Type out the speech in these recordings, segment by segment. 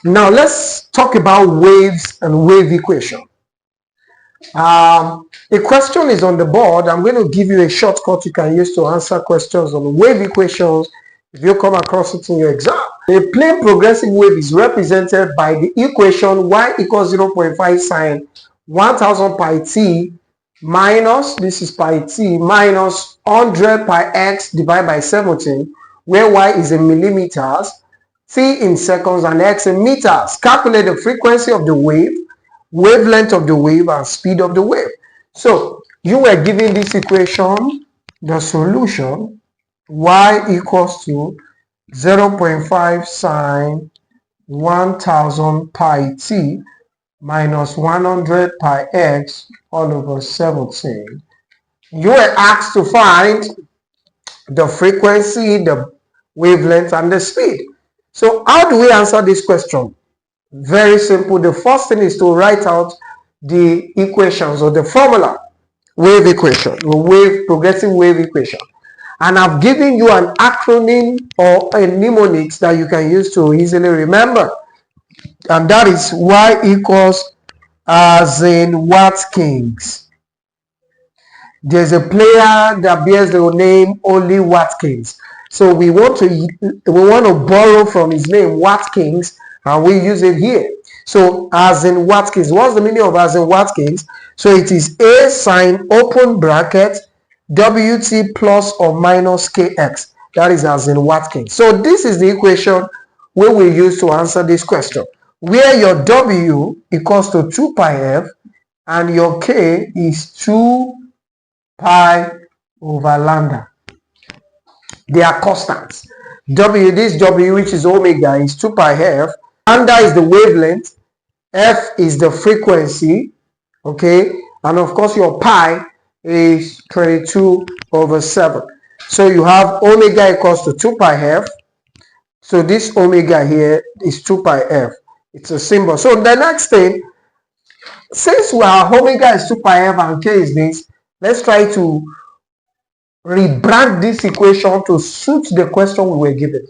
Now let's talk about waves and wave equation. A question is on the board. I'm going to give you a shortcut you can use to answer questions on wave equations if you come across it in your exam. A plane progressive wave is represented by the equation y equals 0.5 sine 1000 pi t minus, this is pi t, minus 100 pi x divided by 17, where y is in millimeters, t in seconds, and x in meters. Calculate the frequency of the wave, wavelength of the wave, and speed of the wave. So you were given this equation, the solution, y equals to 0.5 sine 1000 pi t minus 100 pi x all over 17. You were asked to find the frequency, the wavelength, and the speed. So how do we answer this question? Very simple. The first thing is to write out the equations or the formula, wave equation, progressive wave equation. And I've given you an acronym or a mnemonics that you can use to easily remember. And that is y equals as in Watkins. There's a player that bears the name only Watkins. So we want to borrow from his name Watkins, and we use it here. So as in Watkins, what's the meaning of as in Watkins? So it is a sine open bracket wt plus or minus kx. That is as in Watkins. So this is the equation we will use to answer this question, where your w equals to 2 pi f and your k is 2 pi over lambda. They are constants. This w, which is omega, is 2 pi f. Lambda is the wavelength. F is the frequency. Okay. And of course, your pi is 22 over 7. So you have omega equals to 2 pi f. So this omega here is 2 pi f. It's a symbol. So the next thing, since our omega is 2 pi f and k is this, let's try to rebrand this equation to suit the question we were given.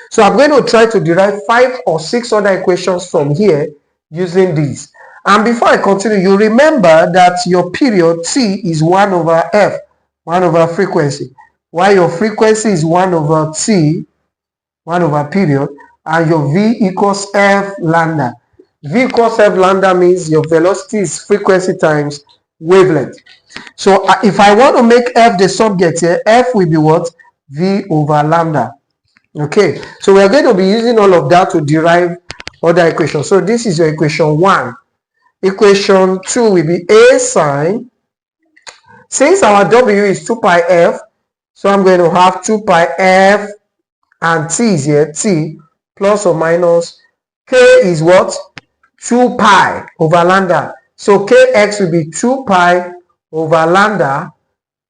So I'm going to try to derive 5 or 6 other equations from here using these. And before I continue, you remember that your period t is 1 over f, 1 over frequency, while your frequency is 1 over t, 1 over period, and your v equals f lambda. V equals f lambda means your velocity is frequency times wavelength. So if I want to make f the subject here, f will be what? V over lambda. Okay, so we are going to be using all of that to derive other equations. So this is your equation 1. Equation 2 will be a sine. Since our w is 2 pi f, so I'm going to have 2 pi f and t is here, t, plus or minus, k is what? 2 pi over lambda. So kx will be 2 pi over lambda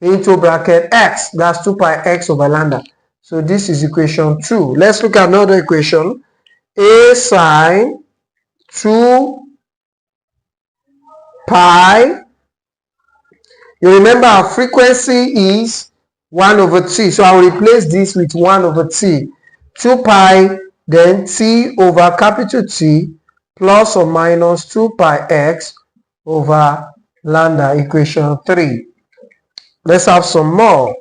into bracket x. That's 2 pi x over lambda. So this is equation 2. Let's look at another equation. A sine 2 pi. You remember our frequency is 1 over t. So I'll replace this with 1 over t. 2 pi, then t over capital T plus or minus 2 pi x over lambda, equation 3. Let's have some more.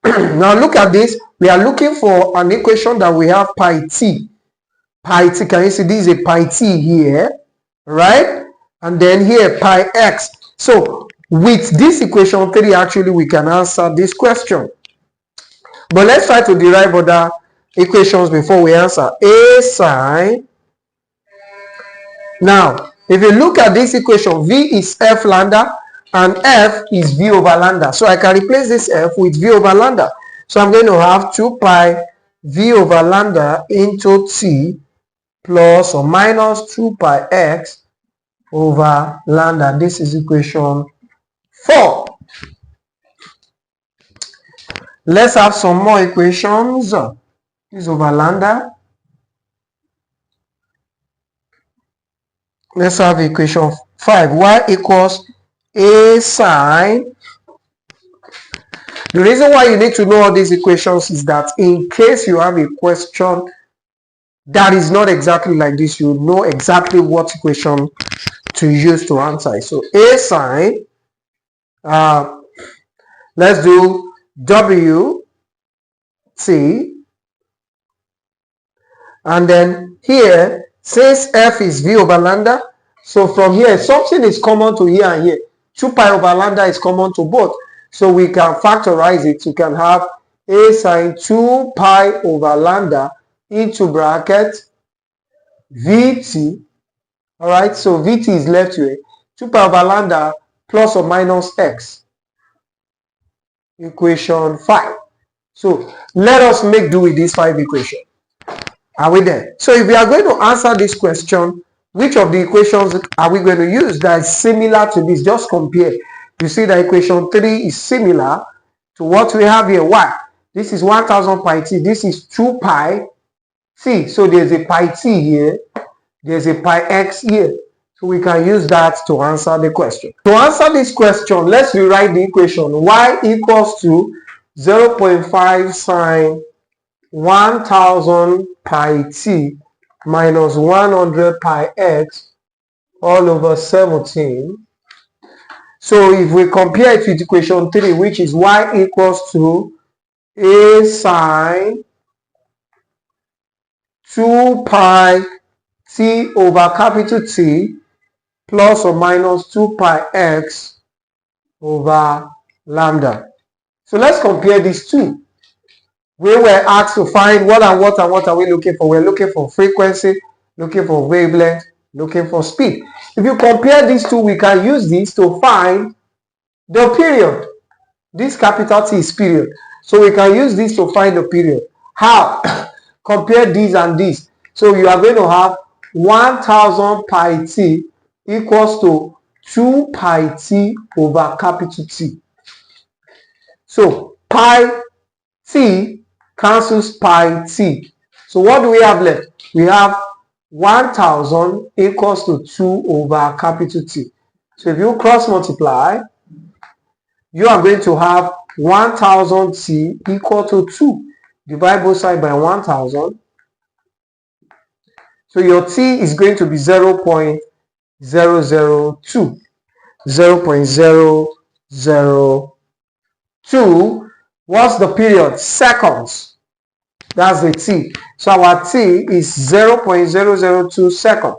Now look at this. We are looking for an equation that we have pi t. Pi t, can you see this is a pi t here, right? And then here pi x. So with this equation 3, actually we can answer this question. But let's try to derive other equations before we answer. A sine. Now, if you look at this equation, v is f lambda and f is v over lambda. So I can replace this f with v over lambda. So I'm going to have 2 pi v over lambda into t plus or minus 2 pi x over lambda. This is equation 4. Let's have some more equations. This is over lambda. Let's have equation 5. Y equals a sine. The reason why you need to know all these equations is that in case you have a question that is not exactly like this, you know exactly what equation to use to answer it. So A sine, let's do W T, and then here, since F is V over lambda, so from here, something is common to here and here. 2 pi over lambda is common to both. So we can factorize it. You can have A sine 2 pi over lambda into bracket Vt. All right, so Vt is left here. 2 pi over lambda plus or minus x. Equation 5. So let us make do with these 5 equations. Are we there? So if we are going to answer this question, which of the equations are we going to use that is similar to this? Just compare. You see that equation 3 is similar to what we have here. Why? This is 1000 pi t. This is 2 pi t. So there's a pi t here. There's a pi x here. So we can use that to answer the question. To answer this question, let's rewrite the equation. Y equals to 0.5 sine 1000 pi t minus 100 pi x all over 17. So if we compare it with equation 3, which is y equals to a sine 2 pi t over capital T plus or minus 2 pi x over lambda. So let's compare these two. We were asked to find what are we looking for? We're looking for frequency, looking for wavelength, looking for speed. If you compare these two, we can use this to find the period. This capital T is period. So we can use this to find the period. How? Compare this and this. So you are going to have 1000 pi t equals to 2 pi t over capital T. So pi t cancels pi t. So what do we have left? We have 1000 equals to 2 over capital T. So if you cross multiply, you are going to have 1000 t equal to 2. Divide both sides by 1000. So your t is going to be 0.002. 0.002. What's the period? Seconds. That's the t. So our t is 0.002 seconds.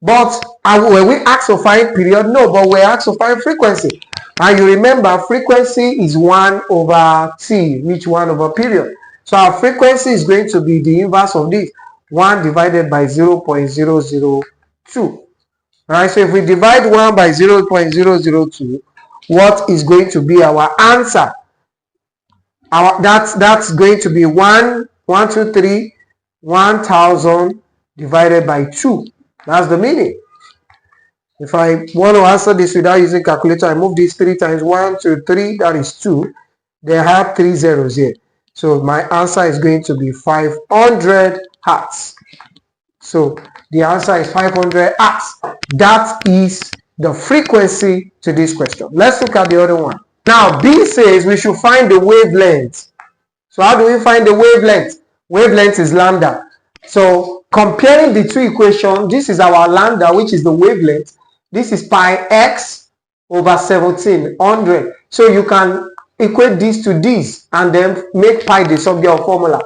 But when we ask to find period, no, but we ask to find frequency. And you remember frequency is 1 over t, which 1 over period. So our frequency is going to be the inverse of this, 1 divided by 0.002. Alright, so if we divide 1 by 0.002, what is going to be our answer? That's going to be 1000 divided by 2. That's the meaning. If I want to answer this without using calculator, I move this 3 times 1, 2, 3, that is 2. They have 3 zeros here. So my answer is going to be 500 hertz. So the answer is 500 hertz. That is the frequency to this question. Let's look at the other one. Now B says we should find the wavelength. So how do we find the wavelength? Wavelength is lambda. So comparing the two equations, this is our lambda, which is the wavelength. This is pi x over 1700. So you can equate this to this and then make pi the subject of formula.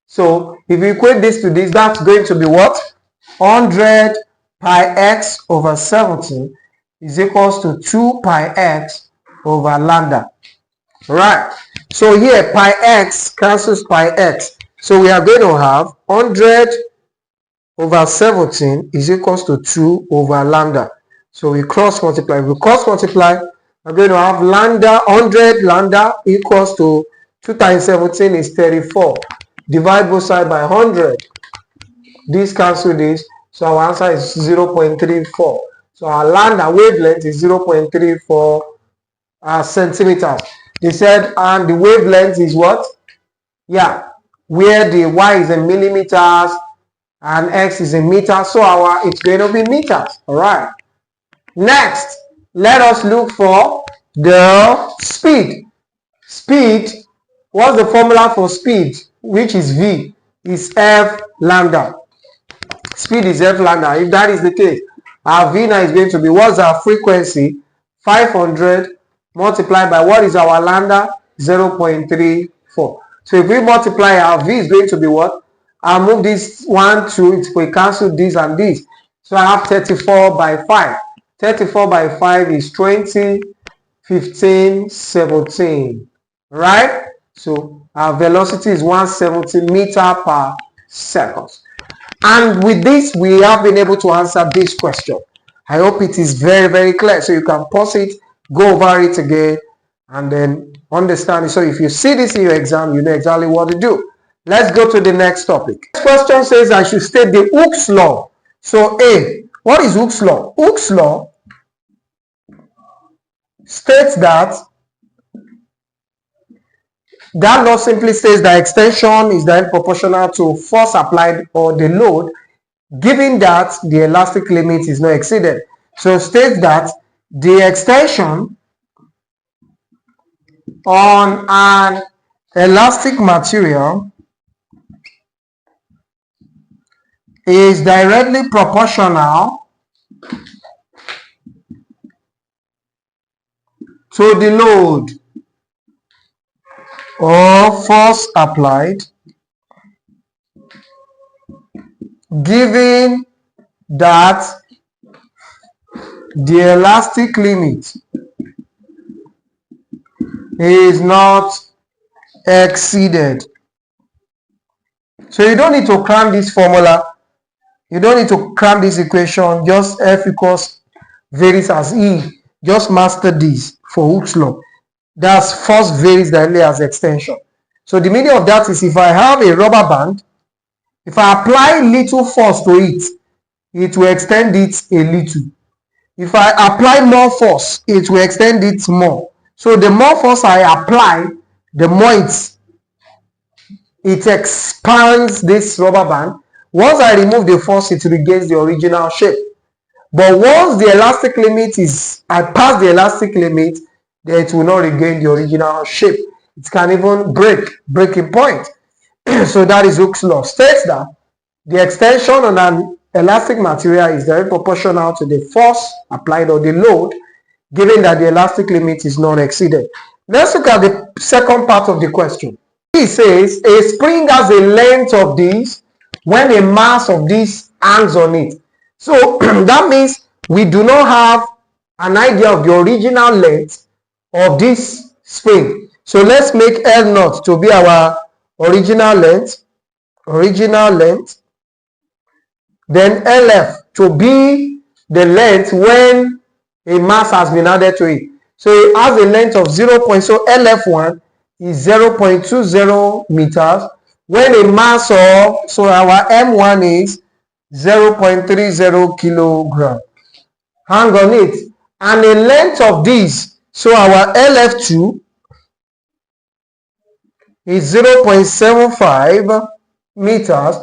So if you equate this to this, that's going to be what? 100 pi x over 17 is equals to 2 pi x over lambda. Right. So here pi x cancels pi x. So we are going to have 100 over 17 is equals to 2 over lambda. So we cross multiply. If we cross multiply, we're going to have lambda, 100 lambda equals to 2 times 17 is 34. Divide both sides by 100. This cancel this. So our answer is 0.34. So our lambda wavelength is 0.34 centimeters. They said, and the wavelength is what? Yeah, where the y is in millimeters and x is in meters. So it's going to be meters. All right. Next, let us look for the speed. Speed, what's the formula for speed? Which is V, is F lambda. speed is f lambda. If that is the case, our v now is going to be, what's our frequency? 500 multiplied by what is our lambda? 0.34. So if we multiply, our v is going to be what? I'll move this 1, 2, it will cancel this and this. So I have 34 by 5. 34 by 5 is 20, 15, 17. Right? So our velocity is 170 meter per second. And with this, we have been able to answer this question. I hope it is very, very clear. So you can pause it, go over it again, and then understand it. So if you see this in your exam, you know exactly what to do. Let's go to the next topic. This question says I should state the Hooke's law. So A, what is Hooke's law? Hooke's law states that law simply says that extension is directly proportional to force applied or the load, given that the elastic limit is not exceeded. So it states that the extension on an elastic material is directly proportional to the load or force applied, given that the elastic limit is not exceeded. So you don't need to cram this formula. You don't need to cram this equation. Just F equals varies as E. Just master this for Hooke's law. That's force varies directly as extension. So the meaning of that is, if I have a rubber band, if I apply little force to it, it will extend it a little. If I apply more force, it will extend it more. So the more force I apply, the more it expands this rubber band. Once I remove the force, it regains the original shape. But once the elastic limit is, I pass the elastic limit, then it will not regain the original shape. It can even breaking point. So that is Hooke's law. States that the extension on an elastic material is directly proportional to the force applied or the load, given that the elastic limit is not exceeded. Let's look at the second part of the question. He says a spring has a length of this when a mass of this hangs on it. So that means we do not have an idea of the original length of this spring. So let's make L naught to be our original length, then LF to be the length when a mass has been added to it. So it has a length of 0. So LF1 is 0.20 meters when a mass of, so our M1 is 0.30 kilogram. Hang on it. And the length of this, so our LF2 is 0.75 meters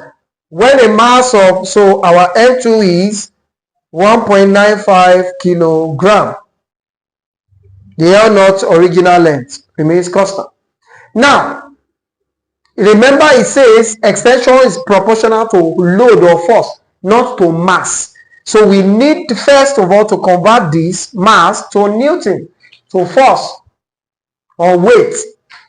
when a mass of, so our M2 is 1.95 kilogram. The L naught original length remains constant. Now, remember it says extension is proportional to load or force, not to mass. So we need first of all to convert this mass to Newton, to force or weight.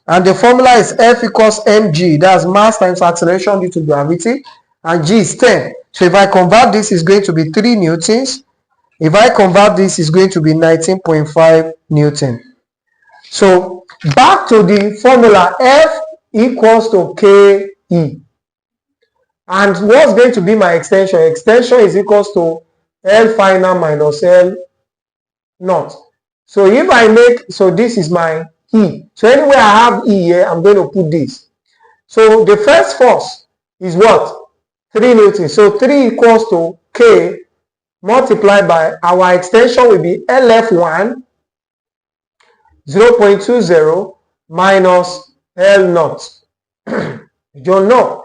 And the formula is F equals mg, that's mass times acceleration due to gravity, and g is 10. So if I convert this, it's going to be 3 newtons. If I convert this, it's going to be 19.5 newton. So back to the formula, F equals to KE. And what's going to be my extension? Extension is equals to L final minus L naught. So if I make, so this is my E. So anywhere I have E here, I'm going to put this. So the first force is what? 3 newtons. So 3 equals to K multiplied by our extension will be LF1 0.20 minus L naught. You don't know.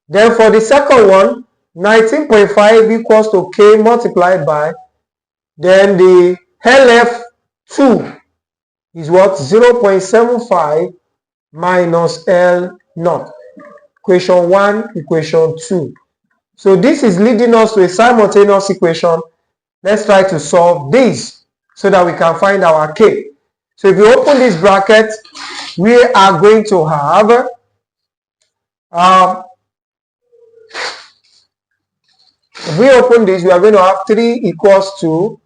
Then for the second one, 19.5 equals to K multiplied by, then the LF2 is what? 0.75 minus L naught. Equation 1, equation 2. So this is leading us to a simultaneous equation. Let's try to solve this so that we can find our K. So if you open this bracket, we are going to have if we open this, we are going to have 3 equals to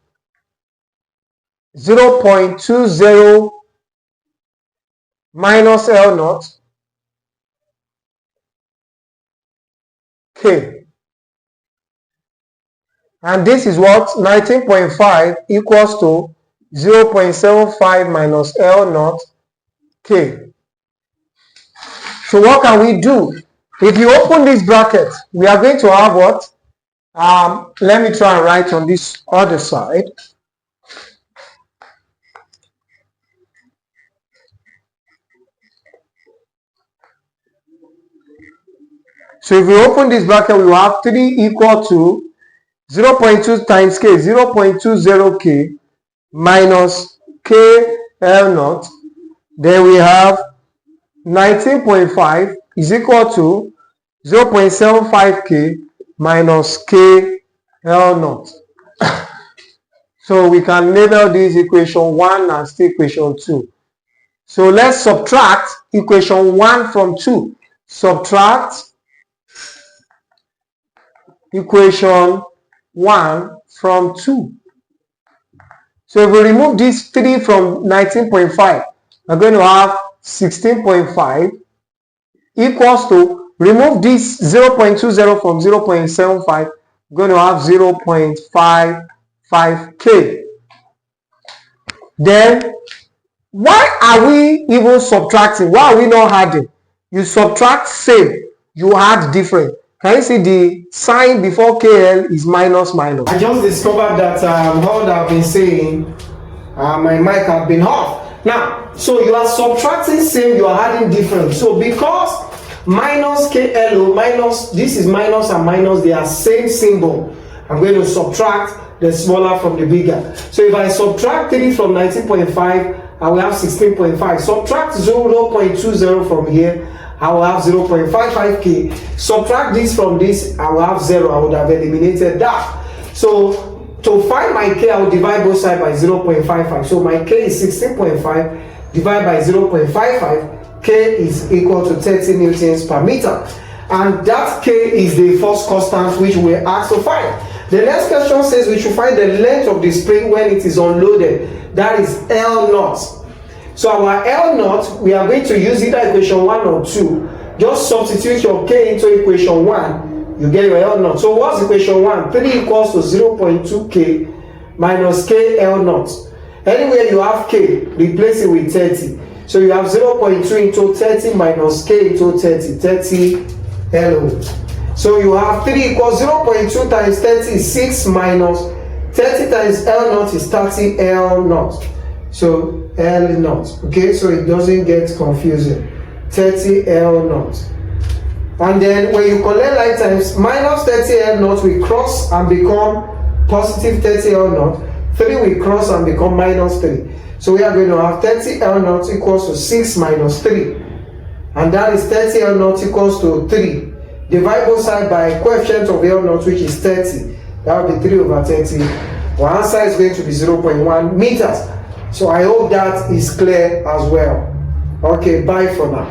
0.20 minus L naught K. And this is what 19.5 equals to 0.75 minus L naught K. So what can we do? If you open this bracket, we are going to have what? Let me try and write on this other side. So if we open this bracket, we will have 3 equal to 0.2 times K, 0.20 K minus K L naught. Then we have 19.5 is equal to 0.75 K minus K L naught. So we can label this equation 1 and still equation 2. So let's subtract equation 1 from 2. Subtract equation 1 from 2. So if we remove this 3 from 19.5, we're going to have 16.5 equals to, remove this 0.20 from 0.75, we're going to have 0.55K. Then, why are we even subtracting? Why are we not adding? You subtract same, you add different. Can you see the sign before KL is minus minus? I just discovered that what I've been saying, my mic has been off. Now, so you are subtracting same, you are adding different. So because minus KLO, minus, this is minus and minus, they are same symbol. I'm going to subtract the smaller from the bigger. So if I subtract 3 from 19.5, I will have 16.5. Subtract 0.20 from here, I will have 0.55K. Subtract this from this, I will have 0. I would have eliminated that. So to find my K, I will divide both sides by 0.55. So my K is 16.5 divided by 0.55. K is equal to 30 newtons per meter. And that K is the first constant which we are asked to find. The next question says we should find the length of the spring when it is unloaded. That is L naught. So our L naught, we are going to use either equation 1 or 2. Just substitute your K into equation 1, you get your L naught. So what's equation 1? 3 equals to 0.2K minus K L naught. Anywhere you have K, replace it with 30. So you have 0.2 into 30 minus K into 30, 30 LO. So you have 3 equals 0.2 times 30 is 6 minus 30 times L naught is 30 L naught. So L naught, okay, so it doesn't get confusing. 30 L naught. And then when you collect like times, minus 30 L naught will cross and become positive 30 L naught. 3 will cross and become minus 3. So we are going to have 30 L naught equals to 6 minus 3. And that is 30 L naught equals to 3. Divide both sides by coefficient of L naught, which is 30. That will be 3 over 30. Our answer is going to be 0.1 meters. So I hope that is clear as well. Okay, bye for now.